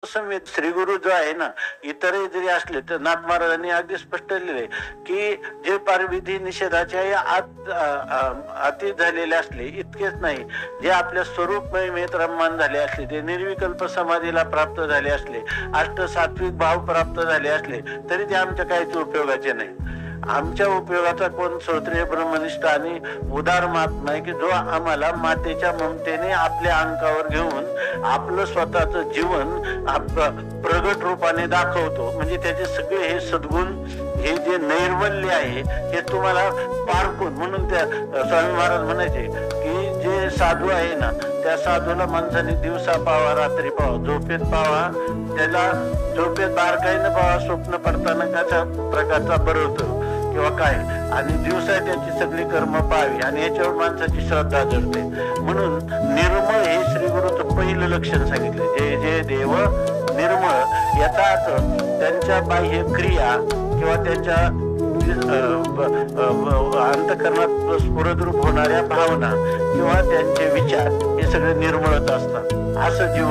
संवेद श्रीगुरु जो आहे ना, इतरही जरी असले तर नाथ महाराजांनी अगदी स्पष्ट लिहिले की जे पार विधी निषेधाच्या अति झालेले असले इतकेच नाही, जे आपल्या स्वरूप महिमेत रममान झाले असले, ते निर्विकल्प समाधीला प्राप्त झाले असले, अष्ट सात्विक भाव प्राप्त झाले असले तरी ते आमच्या काहीच उपयोगाचे नाही. आमच्या उपयोगाचा कोण श्रोत्रिय ब्रह्मनिष्ठ आणि उदार महात्मा आहे की जो आम्हाला मातेच्या ममतेने आपल्या अंकावर घेऊन आपलं स्वतःचं जीवन प्रगट रूपाने दाखवतो. म्हणजे त्याचे सगळे हे सद्गुण, हे जे नैर्मल्य आहे हे तुम्हाला पारखून, म्हणून त्या स्वामी महाराज म्हणायचे की जे साधू आहे ना, त्या साधूला माणसाने दिवसा पाहावा, रात्री पाहावा, झोपेत पाहावा, त्याला झोपेत बारकाईनं पाहावा, स्वप्न पडताना कशा प्रकारचा बरवतो किंवा काय, आणि दिवसा त्याची सगळी कर्म पाहावी आणि याच्यावर माणसाची श्रद्धा जडते. म्हणून निर्मळ हे श्री गुरुचं पहिलं लक्षण सांगितलं. जे जे देव निर्मळ, याचा अर्थ त्यांच्या बाह्य क्रिया किंवा त्यांच्या अंतःकरणात स्फुरद्रूप होणाऱ्या भावना किंवा त्यांचे विचार हे सगळे निर्मळच असतात. असं जीवन